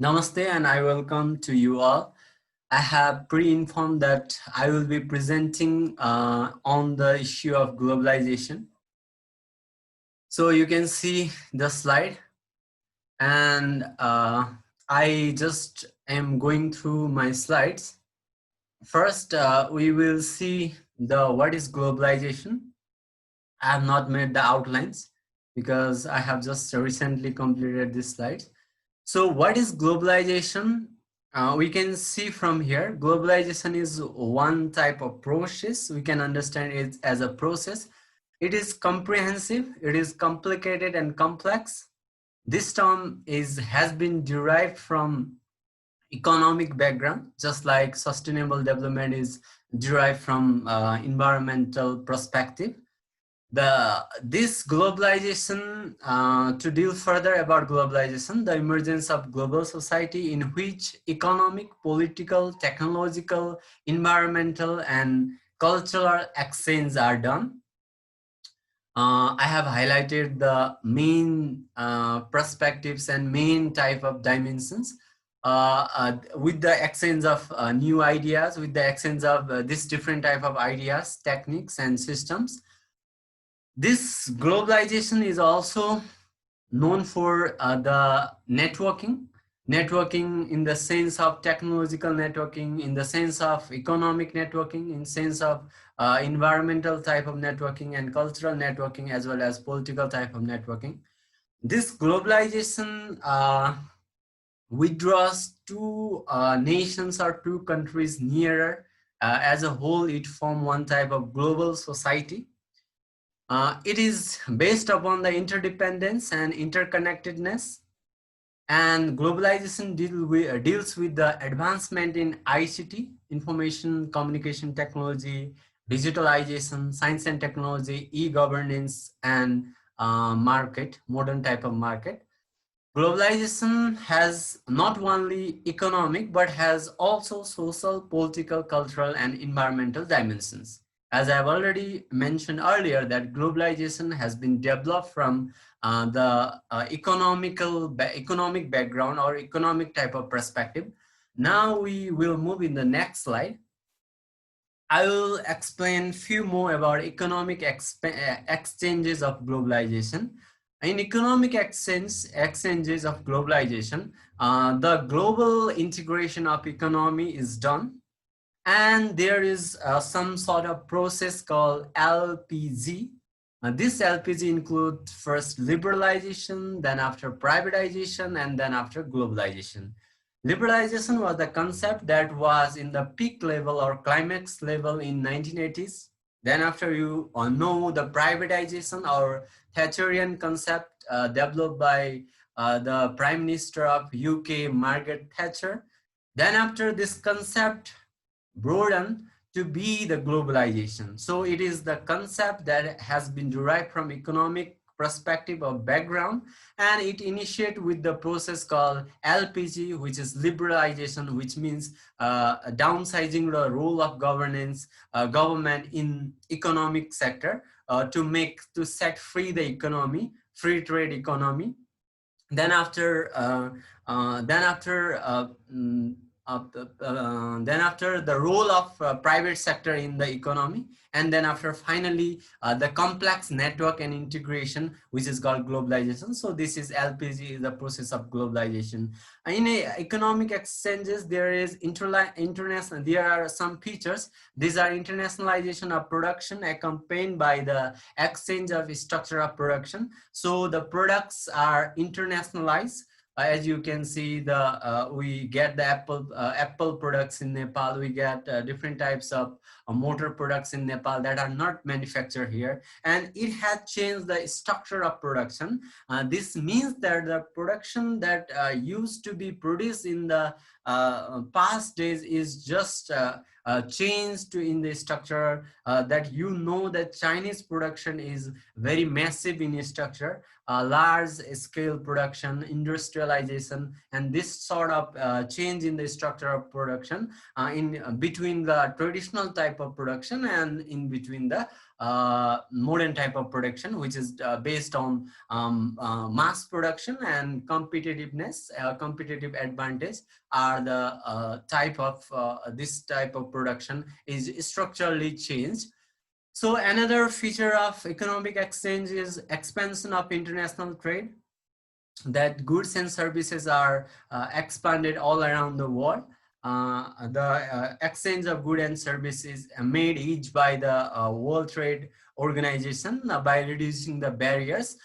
Namaste and I welcome to you all. I have pre-informed that I will be presenting on the issue of globalization. So you can see the slide and I just am going through my slides. First, we will see the what is globalization. I have not made the outlines because I have just recently completed this slide. So what is globalization? We can see from here, globalization is one type of process. We can understand it as a process. It is comprehensive, it is complicated and complex. This term has been derived from economic background, just like sustainable development is derived from environmental perspective. This globalization, to deal further about globalization, the emergence of global society in which economic, political, technological, environmental, and cultural exchange are done. I have highlighted the main perspectives and main type of dimensions with the exchange of new ideas, with the exchange of this different type of ideas, techniques, and systems. This globalization is also known for the networking in the sense of technological networking, in the sense of economic networking, in sense of environmental type of networking and cultural networking, as well as political type of networking. This globalization withdraws two nations or two countries nearer. As a whole, it forms one type of global society. It is based upon the interdependence and interconnectedness, and globalization deals with the advancement in ICT, information communication technology, digitalization, science and technology, e-governance, and modern type of market. Globalization has not only economic, but has also social, political, cultural, and environmental dimensions. As I've already mentioned earlier, that globalization has been developed from the economic background or economic type of perspective. Now we will move in the next slide. I will explain few more about economic exchanges of globalization. In economic exchanges of globalization, the global integration of economy is done, and there is some sort of process called LPG. This LPG includes first liberalization, then after privatization, and then after globalization. Liberalization was the concept that was in the peak level or climax level in 1980s. Then after you know the privatization or Thatcherian concept developed by the Prime Minister of UK, Margaret Thatcher. Then after this concept broadened to be the globalization. So it is the concept that has been derived from economic perspective or background, and it initiates with the process called LPG, which is liberalization, which means downsizing the role of government in economic sector to set free the economy, free trade economy. Then after then after the role of private sector in the economy, and then after finally the complex network and integration, which is called globalization. So this is LPG, is the process of globalization. In economic exchanges, there is international. There are some features. These are internationalization of production accompanied by the exchange of structure of production. So the products are internationalized. As you can see, we get the Apple products in Nepal. We get different types of motor products in Nepal that are not manufactured here, and it has changed the structure of production. This means that the production that used to be produced in the past days is just changed in the structure. That that Chinese production is very massive in structure, large scale production, industrialization, and this sort of change in the structure of production in between the traditional type of production and in between the modern type of production, which is based on mass production and competitiveness, competitive advantage are the type of this type of production is structurally changed. So another feature of economic exchange is expansion of international trade, that goods and services are expanded all around the world. The exchange of goods and services made each by the World Trade Organization by reducing the barriers.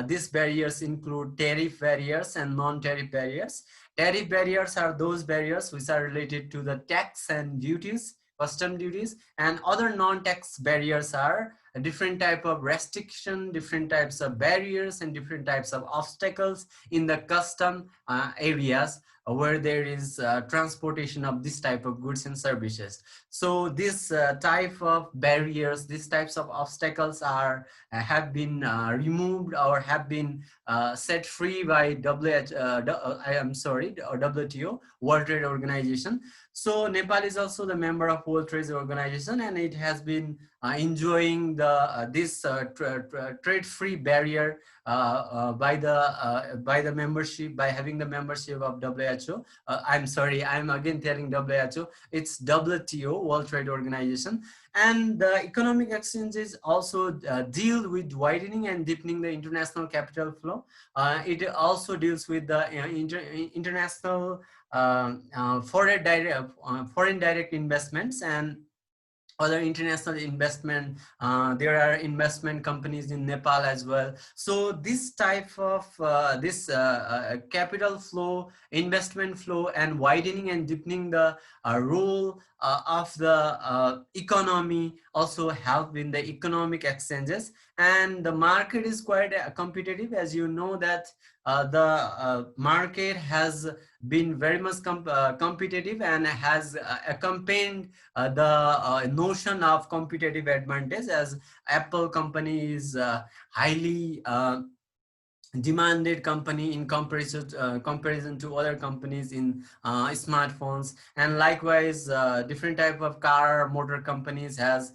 These barriers include tariff barriers and non-tariff barriers. Tariff barriers are those barriers which are related to the tax and duties, custom duties, and other non-tax barriers are a different type of restriction, different types of barriers, and different types of obstacles in the custom areas where there is transportation of this type of goods and services. So this type of barriers, these types of obstacles are have been removed or have been set free by WTO, World Trade Organization. So Nepal is also the member of World Trade Organization, and it has been enjoying the this trade-free barrier by the membership, by having the membership of WHO. I'm sorry, I'm again telling WHO. It's WTO, World Trade Organization, and the economic exchanges also deal with widening and deepening the international capital flow. It also deals with the international foreign direct investments and other international investment. There are investment companies in Nepal as well. So this type of capital flow, investment flow, and widening and deepening the role of the economy also help in the economic exchanges. And the market is quite competitive, as you know that the market has been very much competitive and has accompanied the notion of competitive advantage, as Apple company is highly demanded company in comparison to other companies in smartphones. And likewise different type of car motor companies has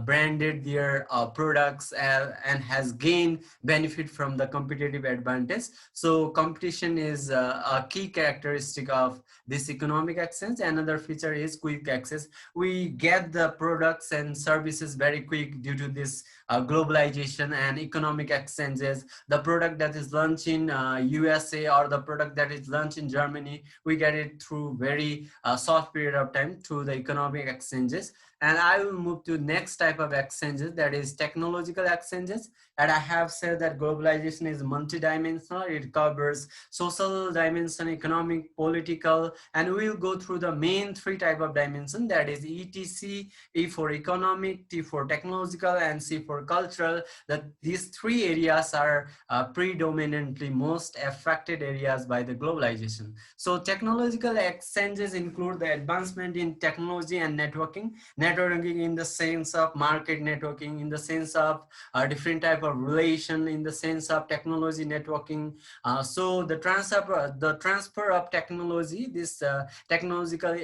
branded their products and has gained benefit from the competitive advantage. So competition is a key characteristic of this economic exchange. Another feature is quick access. We get the products and services very quick due to this globalization and economic exchanges. The product that is launched in USA or the product that is launched in Germany, we get it through very short period of time through the economic exchanges. And I will move to next type of exchanges, that is technological exchanges. And I have said that globalization is multidimensional. It covers social dimension, economic, political, and we'll go through the main three type of dimension, that is ETC, E for economic, T for technological, and C for cultural. That these three areas are predominantly most affected areas by the globalization. So technological exchanges include the advancement in technology and networking in the sense of market networking, in the sense of different type of relation, in the sense of technology networking. So the transfer of technology, this technological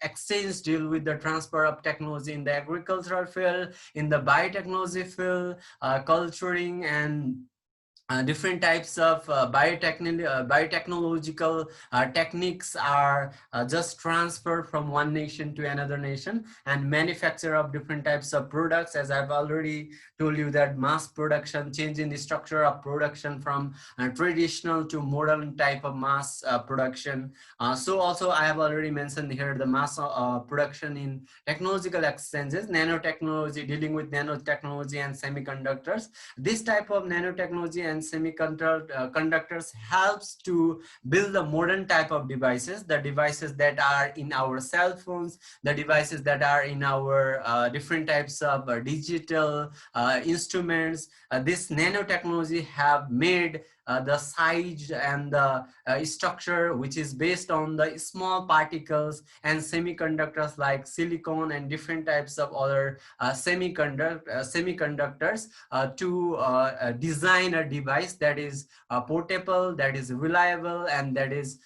exchange deal with the transfer of technology in the agricultural field, in the biotechnology field, culturing, and different types of biotechnological techniques are just transferred from one nation to another nation, and manufacture of different types of products. As I've already told you, that mass production, change in the structure of production from traditional to modern type of mass production. So also I have already mentioned here the mass production in technological exchanges, nanotechnology, dealing with nanotechnology and semiconductors. This type of nanotechnology and semiconductors helps to build the modern type of devices, the devices that are in our cell phones, the devices that are in our different types of digital instruments. This nanotechnology have made the size and the structure which is based on the small particles and semiconductors like silicon and different types of other semiconductors to design a device that is portable, that is reliable, and that is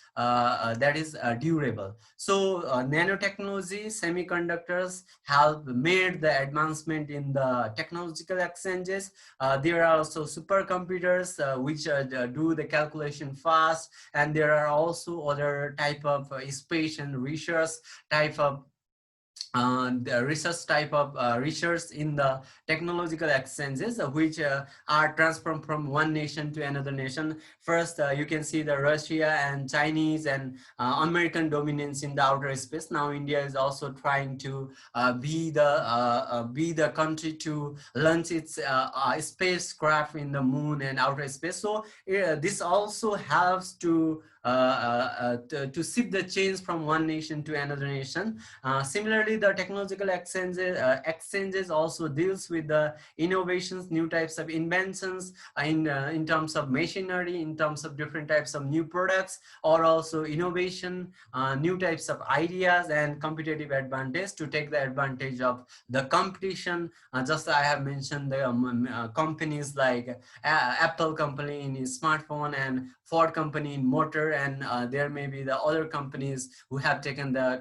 durable. So nanotechnology, semiconductors have made the advancement in the technological exchanges. There are also supercomputers which do the calculation fast, and there are also other type of space and research type of the research type of research in the technological exchanges which are transformed from one nation to another nation. First, you can see the Russia and Chinese and American dominance in the outer space. Now India is also trying to be the country to launch its spacecraft in the moon and outer space. So this also helps to shift the change from one nation to another nation. Similarly, the technological exchanges also deals with the innovations, new types of inventions in terms of machinery, in terms of different types of new products, or also innovation, new types of ideas and competitive advantage to take the advantage of the competition. Just I have mentioned the companies like Apple company in smartphone and Ford company in motor, and there may be the other companies who have taken the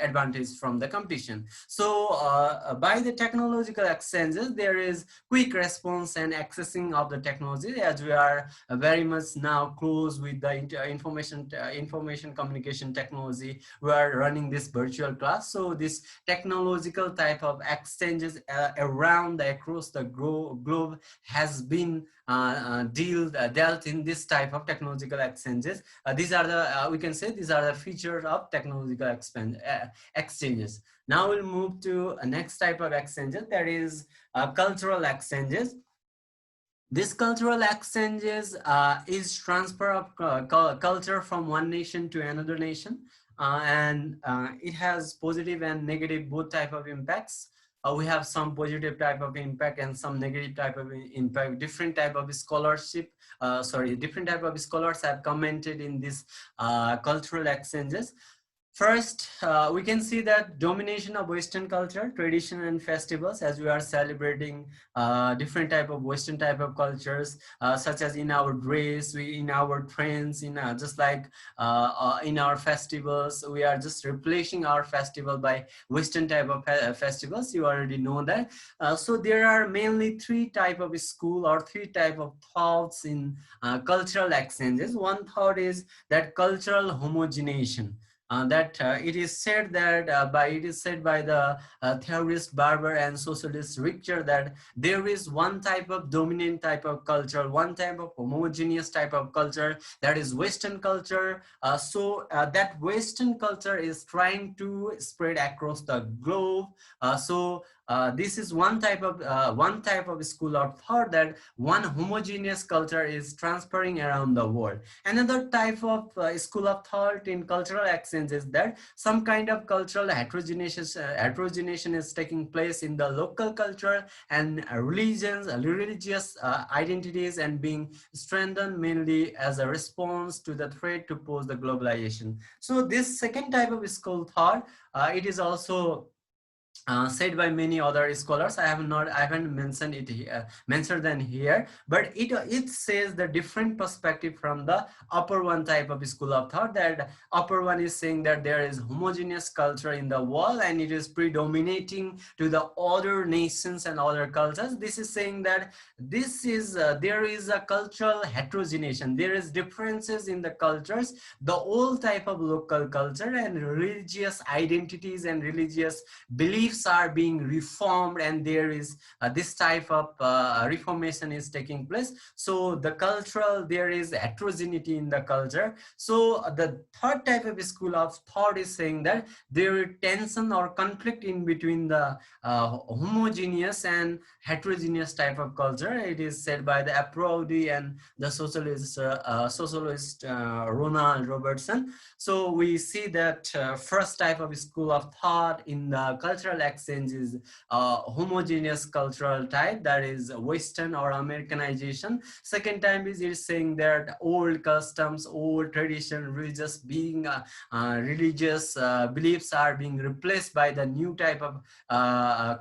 advantage from the competition. So by the technological exchanges, there is quick response and accessing of the technology, as we are very much now close with the information communication technology. We are running this virtual class, so this technological type of exchanges across the globe has been dealt in this type of technological exchanges. These are the we can say these are the features of technological exchanges. Now we'll move to a next type of exchanges, that is cultural exchanges. This cultural exchanges is transfer of culture from one nation to another nation, and it has positive and negative both type of impacts. We have some positive type of impact and some negative type of impact. Different type of different type of scholars have commented in this cultural exchanges. First, we can see that domination of Western culture, tradition, and festivals, as we are celebrating different type of Western type of cultures, such as in our dress, in our trends, in just like in our festivals, we are just replacing our festival by Western type of festivals. You already know that. So there are mainly three type of school or three type of thoughts in cultural exchanges. One thought is that cultural homogenization. It is said by the theorist Barber and socialist Richter that there is one type of dominant type of culture, one type of homogeneous type of culture, that is Western culture. That Western culture is trying to spread across the globe. This is one type of school of thought, that one homogeneous culture is transferring around the world. Another type of school of thought in cultural exchange is that some kind of cultural heterogeneation is taking place in the local culture, and religious identities and being strengthened mainly as a response to the threat to pose the globalization. So this second type of school thought, it is also said by many other scholars. I haven't mentioned it here, mentioned them here, but it says the different perspective from the upper one type of school of thought. That upper one is saying that there is homogeneous culture in the world and it is predominating to the other nations and other cultures. This is saying that there is a cultural heterogeneation, there is differences in the cultures, the old type of local culture, and religious identities and religious beliefs are being reformed, and there is this type of reformation is taking place. So there is heterogeneity in the culture. So the third type of school of thought is saying that there is tension or conflict in between the homogeneous and heterogeneous type of culture. It is said by the Aprodi and the socialist Ronald Robertson. So we see that first type of school of thought in the cultural cultural exchange is homogeneous cultural type, that is Western or Americanization. Second time is it's saying that old customs, old tradition, religious being religious beliefs are being replaced by the new type of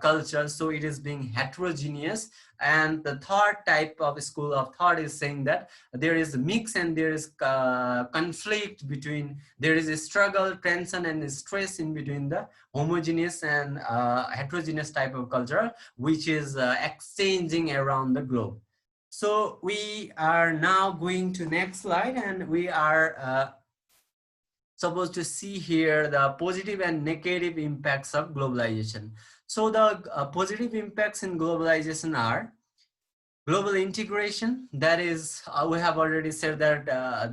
culture, so it is being heterogeneous. And the third type of school of thought is saying that there is a mix and there is conflict between, there is a struggle, tension and stress in between the homogeneous and heterogeneous type of culture which is exchanging around the globe. So we are now going to next slide, and we are supposed to see here the positive and negative impacts of globalization. So the positive impacts in globalization are global integration. That is, we have already said that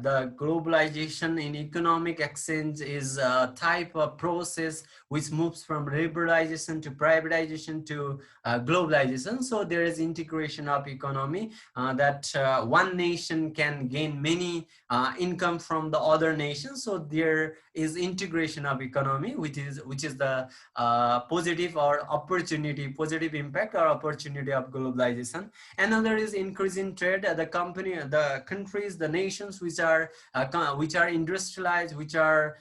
the globalization in economic exchange is a type of process which moves from liberalization to privatization to globalization. So there is integration of economy, that one nation can gain many income from the other nation. So there is integration of economy, which is the positive or opportunity, positive impact or opportunity of globalization. Another is increase in trade. The countries, the nations which are industrialized, which are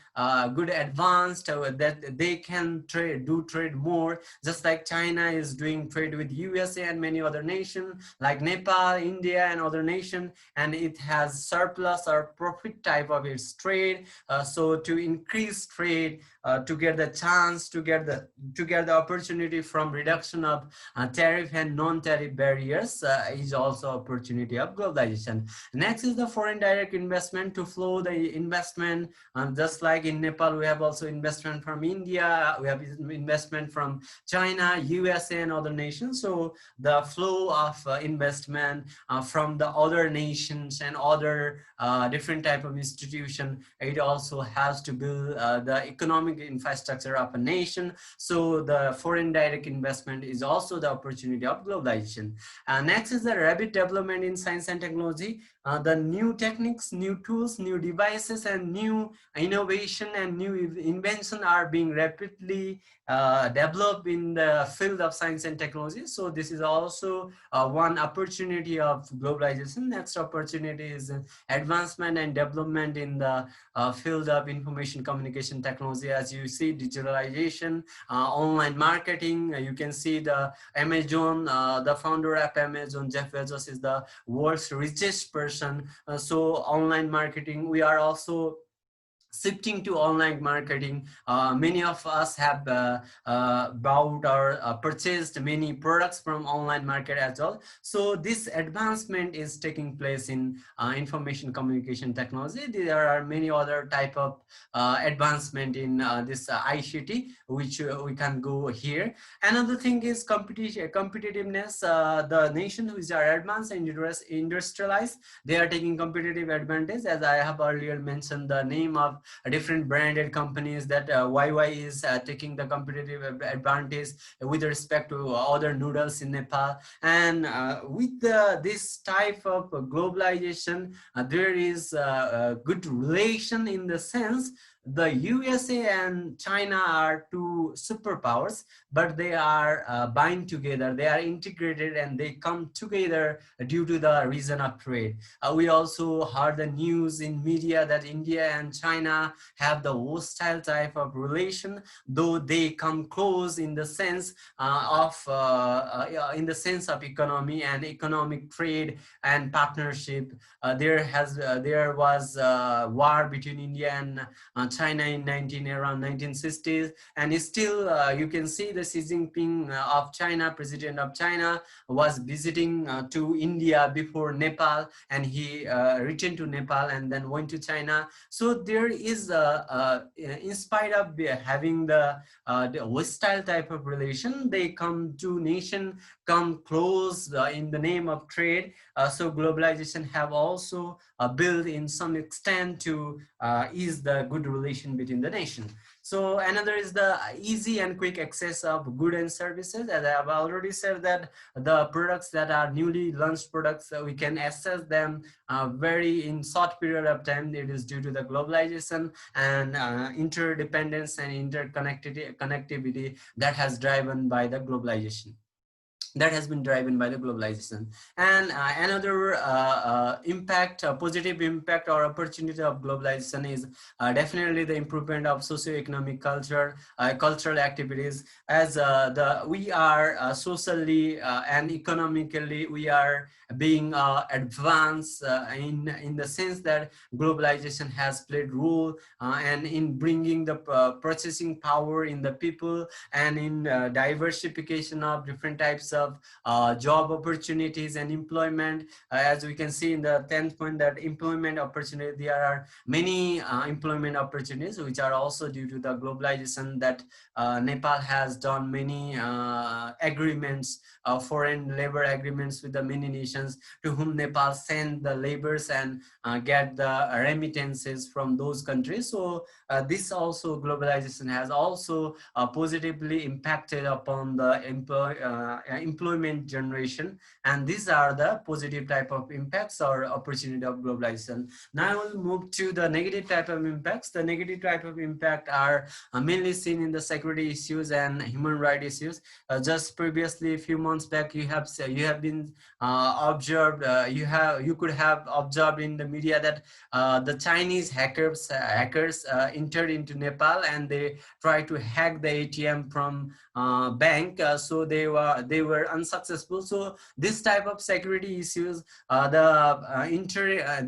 good advanced, that they can do trade more. Just like China is doing trade with USA and many other nations, like Nepal, India, and other nations, and it has surplus or profit type of its trade. So to increase trade, to get the chance, to get the opportunity from reduction of tariff and non-tariff barriers, is also opportunity of globalization. Next is the foreign direct investment, to flow the investment. Just like in Nepal, we have also investment from India, we have investment from China, USA, and other nations. So the flow of investment from the other nations and other different type of institution, it also has to build the economic infrastructure of a nation. So the foreign direct investment is also the opportunity of globalization. Next is the rapid development in science and technology. The new techniques, new tools, new devices, and new innovation and new invention are being rapidly developed in the field of science and technology. So this is also one opportunity of globalization. Next opportunity is advancement and development in the field of information communication technology. As you see, digitalization, online marketing. You can see the Amazon, the founder of Amazon, Jeff Bezos, is the world's richest person. So online marketing, we are also shifting to online marketing. Many of us have bought or purchased many products from online market as well. So this advancement is taking place in information communication technology. There are many other type of advancement in this ICT, which we can go here. Another thing is competitiveness. The nations which are advanced and industrialized, they are taking competitive advantage. As I have earlier mentioned the name of different branded companies, that YY is taking the competitive advantage with respect to other noodles in Nepal. And with this type of globalization, there is a good relation, in the sense the USA and China are two superpowers, but they are bind together, they are integrated, and they come together due to the reason of trade. We also heard the news in media that India and China have the hostile type of relation, though they come close in the sense in the sense of economy and economic trade and partnership. There was war between India and China in around 1960s, and still you can see the Xi Jinping of China, president of China, was visiting to India before Nepal, and he returned to Nepal and then went to China. So there is in spite of having the hostile type of relation, they come to nation, come close in the name of trade. So globalization have also built in some extent to ease the good relation between the nation. So another is the easy and quick access of goods and services. As I have already said, that the products that are newly launched products, we can access them very in short period of time. It is due to the globalization and interdependence and connectivity that has driven by the globalization, that has been driven by the globalization. And another impact, positive impact or opportunity of globalization is definitely the improvement of socio-economic cultural activities, as the we are socially and economically we are being advanced in the sense that globalization has played role and in bringing the purchasing power in the people, and in diversification of different types of job opportunities and employment. As we can see in the 10th point, that employment opportunity, there are many employment opportunities which are also due to the globalization, that Nepal has done many agreements, foreign labor agreements with the many nations to whom Nepal send the labors and get the remittances from those countries. So this also, globalization has also positively impacted upon the employment generation, and these are the positive type of impacts or opportunity of globalization. Now we'll move to the negative type of impacts. The negative type of impact are mainly seen in the security issues and human rights issues. Just previously, a few months back, you have been observed, you could have observed in the media that the Chinese hackers entered into Nepal, and they tried to hack the ATM from bank. So they were unsuccessful. So this type of security issues, the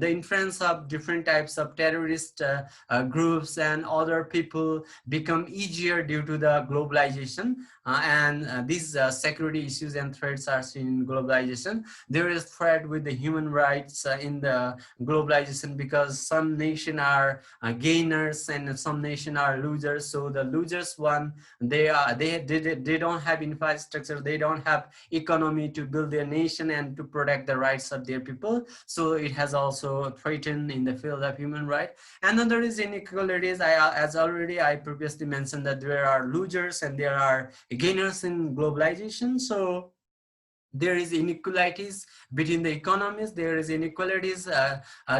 influence of different types of terrorist groups and other people become easier due to the globalization, and these security issues and threats are seen in globalization. There is threat with the human rights in the globalization, because some nation are gainers and some nation are losers. So the losers one, they don't have infrastructure, they don't have economy to build their nation and to protect the rights of their people. So it has also threatened in the field of human rights. Another is inequalities. As already I previously mentioned, that there are losers and there are gainers in globalization. So there is inequalities between the economies, there is inequalities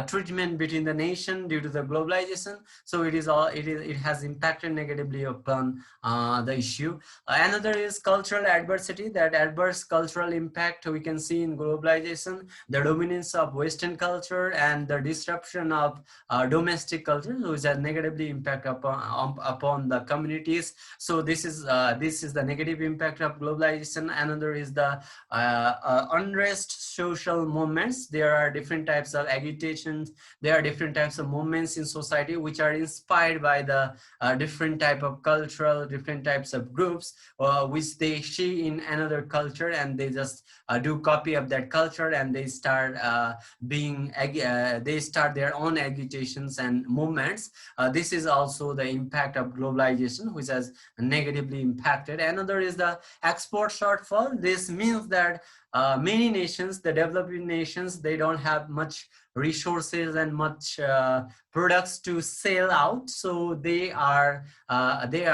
treatment between the nation due to the globalization. So it has impacted negatively upon the issue. Another is cultural adversity, that adverse cultural impact we can see in globalization, the dominance of Western culture and the disruption of domestic culture, which has negatively impact upon the communities. So this is the negative impact of globalization. Another is the unrest social movements. There are different types of agitations, there are different types of movements in society which are inspired by the different type of cultural, different types of groups which they see in another culture, and they just do copy of that culture, and they start they start their own agitations and movements. This is also the impact of globalization, which has negatively impacted. Another is the export shortfall. This means that many nations, the developing nations, they don't have much resources and much products to sell out, so they are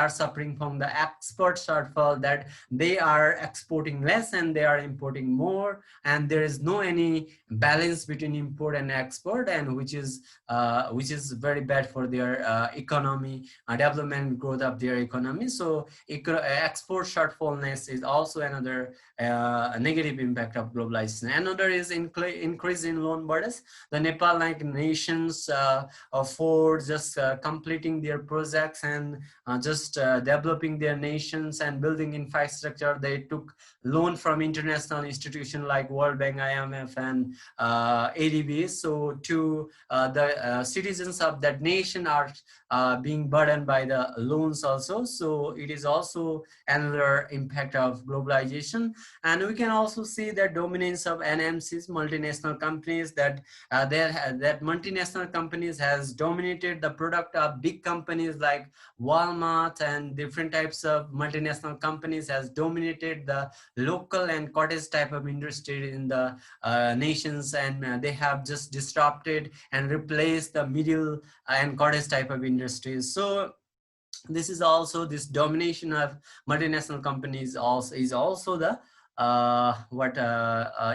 suffering from the export shortfall, that they are exporting less and they are importing more, and there is no any balance between import and export, and which is very bad for their economy, development growth of their economy. So export shortfallness is also another negative impact of globalization. Another is increase in loan burdens. The Nepal like nations for just completing their projects and just developing their nations and building infrastructure, they took loan from international institutions like World Bank, IMF, and ADB. So to the citizens of that nation are being burdened by the loans also. So it is also another impact of globalization. And we can also see the dominance of NMCs, multinational companies, that that multinational companies has dominated the product of big companies like Walmart, and different types of multinational companies has dominated the local and cottage type of industry in the nations, and they have just disrupted and replaced the middle and cottage type of industries. So this is also, this domination of multinational companies also is also the what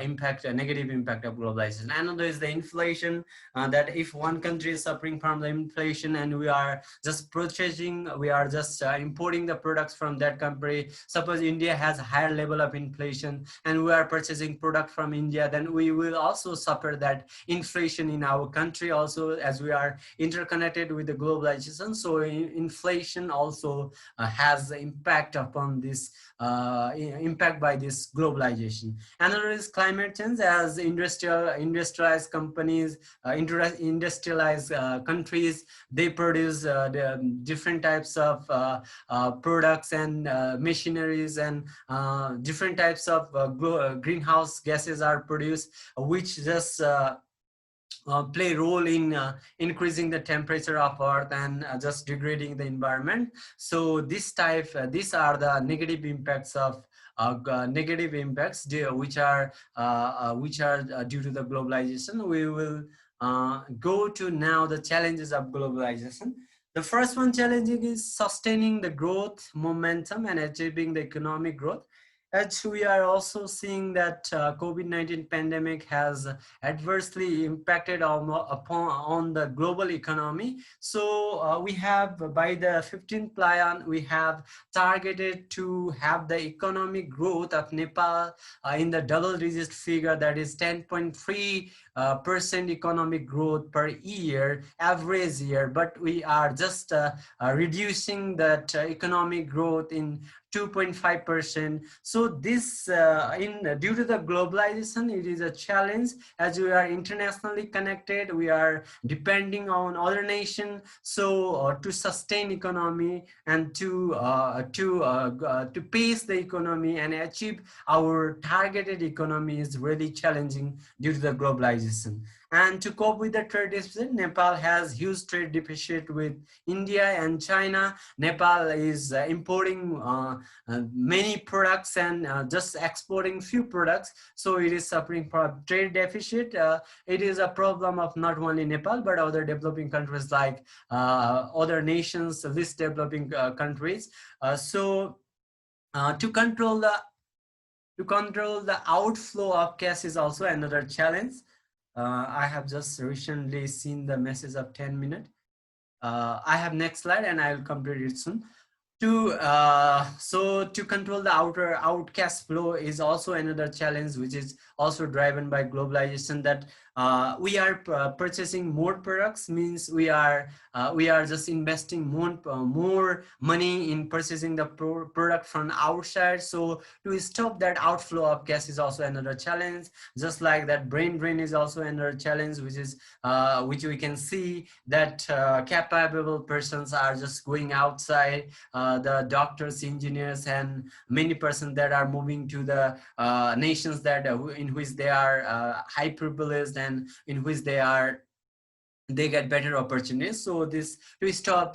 impact, a negative impact of globalization. Another is the inflation, that if one country is suffering from the inflation and we are just purchasing, we are just importing the products from that country. Suppose India has a higher level of inflation and we are purchasing product from India, then we will also suffer that inflation in our country also, as we are interconnected with the globalization. So inflation also has impact upon this, impact by this globalization. Another is climate change, as industrialized companies, industrialized countries, they produce the different types of products and machineries, and different types of greenhouse gases are produced, which just play role in increasing the temperature of earth and just degrading the environment. So these are the negative impacts of negative impacts which are due to the globalization. We will go to now the challenges of globalization. The first one challenging is sustaining the growth momentum and achieving the economic growth. As we are also seeing that COVID-19 pandemic has adversely impacted on the global economy. So we have, by the 15th plan, we have targeted to have the economic growth of Nepal in the double-digit figure, that is 10.3% economic growth per year, average year. But we are just reducing that economic growth in 2.5%. So this due to the globalization, it is a challenge, as we are internationally connected, we are depending on other nation. So to sustain economy and to pace the economy and achieve our targeted economy is really challenging due to the globalization. And to cope with the trade deficit, Nepal has huge trade deficit with India and China. Nepal is importing many products and just exporting few products. So it is suffering from trade deficit. It is a problem of not only Nepal, but other developing countries like other nations, least developing countries. So to control the outflow of cash is also another challenge. I have just recently seen the message of 10 minutes. I have next slide and I will complete it soon. To control the out cash flow is also another challenge, which is also driven by globalization, that we are purchasing more products, means we are just investing more money in purchasing the product from outside. So to stop that outflow of cash is also another challenge. Just like that, brain drain is also another challenge, which is which we can see that capable persons are just going outside, the doctors, engineers, and many persons that are moving to the nations that in which they are high privileged and in which they get better opportunities. So this, to stop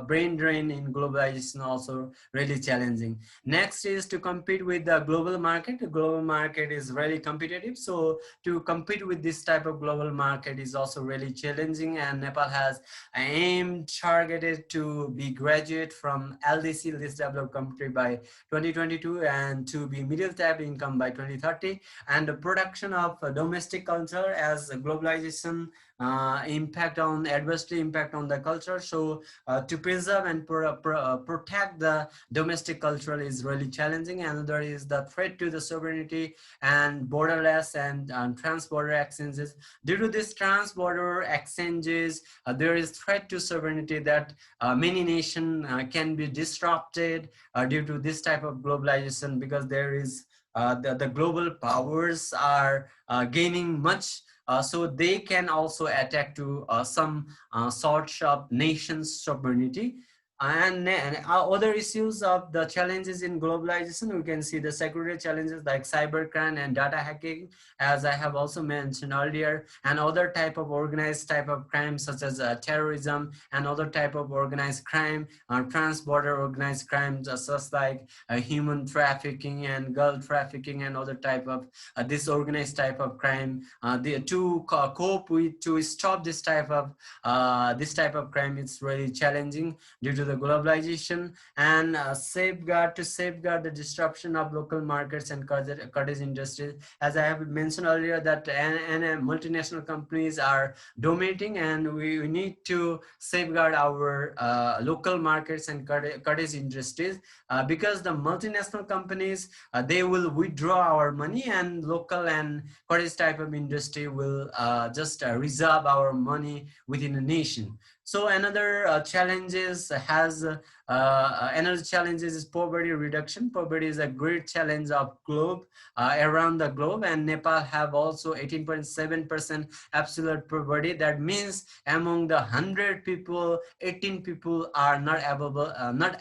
brain drain in globalization, also really challenging. Next is to compete with the global market. The global market is really competitive. So to compete with this type of global market is also really challenging. And Nepal has aimed, targeted to be graduate from LDC, least developed country, by 2022, and to be middle type income by 2030. And the production of domestic culture, as globalization adversely impact on the culture. So to preserve and protect the domestic culture is really challenging. Another is the threat to the sovereignty and borderless and trans-border exchanges. Due to this trans-border exchanges, there is threat to sovereignty, that many nations can be disrupted due to this type of globalization, because there is the global powers are gaining much. So they can also attack to some sorts of nations' sovereignty. And other issues of the challenges in globalization, we can see the security challenges like cybercrime and data hacking, as I have also mentioned earlier, and other type of organized type of crime such as terrorism and other type of organized crime, trans-border organized crimes, such like human trafficking and girl trafficking and other type of disorganized type of crime. Cope with, to stop this type of crime, it's really challenging due to the globalization, and safeguard the disruption of local markets and cottage industries. As I have mentioned earlier, that multinational companies are dominating, and we need to safeguard our local markets and cottage industries, because the multinational companies, they will withdraw our money, and local and cottage type of industry will just reserve our money within a nation. So another challenges has another challenges is poverty reduction. Poverty is a great challenge of globe, around the globe, and Nepal have also 18.7% absolute poverty. That means among the 100 people, 18 people are not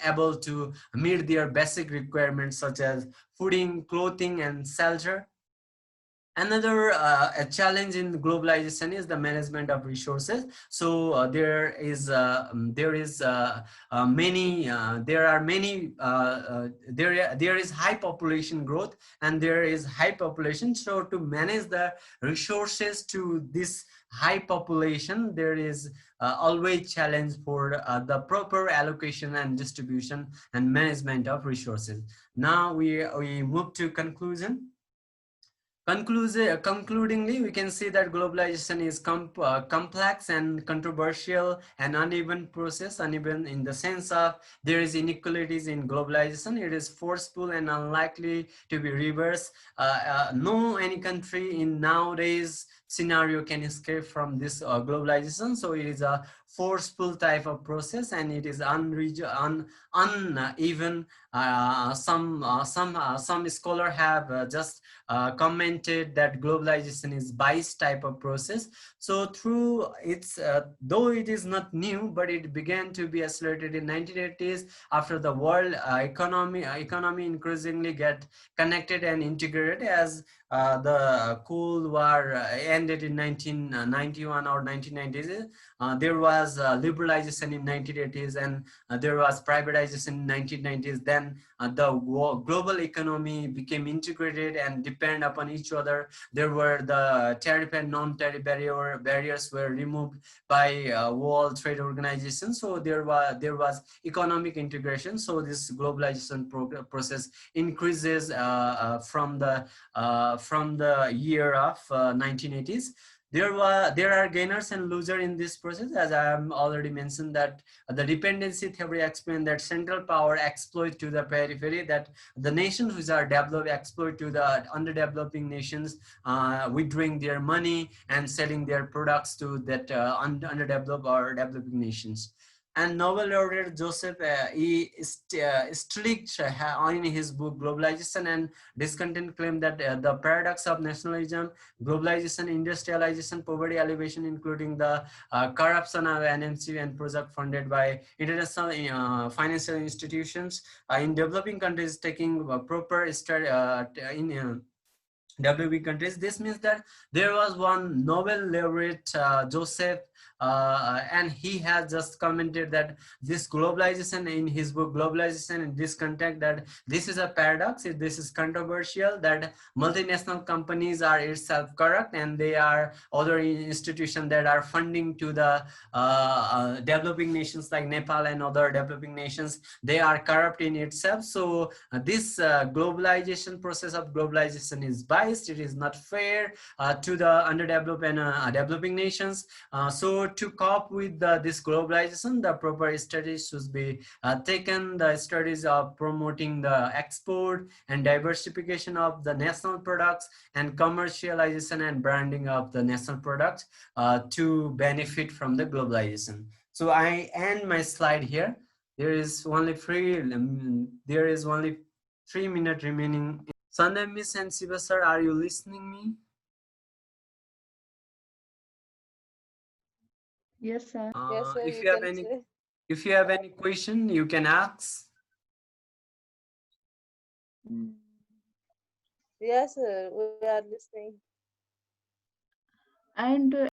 able to meet their basic requirements such as fooding, clothing, and shelter. Another a challenge in globalization is the management of resources. So there are many there is high population growth, and there is high population. So to manage the resources to this high population, there is always challenge for the proper allocation and distribution and management of resources. Now we move to conclusion. Concludingly, we can see that globalization is complex and controversial and uneven process. Uneven in the sense of there is inequalities in globalization. It is forceful and unlikely to be reversed. No any country in nowadays scenario can escape from this globalization. So it is a forceful type of process, and it is uneven. Some scholar have just commented that globalization is biased type of process. So through its though it is not new, but it began to be accelerated in 1980s after the world economy increasingly get connected and integrated, as the Cold War ended in 1991 or 1990s. There was liberalization in 1980s, and there was privatization in 1990s. Then the global economy became integrated and depend upon each other. There were the tariff and non-tariff barriers were removed by World Trade Organization. So there was economic integration. So this globalization process increases from the year of 1980s. There are gainers and losers in this process, as I have already mentioned that the dependency theory explained that central power exploit to the periphery, that the nations which are developed exploit to the underdeveloping nations, withdrawing their money and selling their products to that underdeveloped or developing nations. And Nobel laureate Joseph Stiglitz in his book Globalization and Discontent claimed that the paradox of nationalism, globalization, industrialization, poverty elevation, including the corruption of NMC and project funded by international financial institutions in developing countries taking proper in developing countries. This means that there was one Nobel laureate, Joseph, and he has just commented that this globalization in his book Globalization in this context, that this is a paradox, this is controversial, that multinational companies are itself corrupt, and they are other institutions that are funding to the developing nations like Nepal and other developing nations, they are corrupt in itself. So this globalization process of globalization is biased, it is not fair to the underdeveloped and developing nations. So to cope with this globalization, the proper studies should be taken, the studies of promoting the export and diversification of the national products and commercialization and branding of the national products to benefit from the globalization. So I end my slide here. There is only 3 minutes remaining. Sunday Miss and Siva sir, are you listening me? Yes, sir. Yes, sir, If you you have can any say. If you have any question, you can ask. Mm. Yes, sir, we are listening. And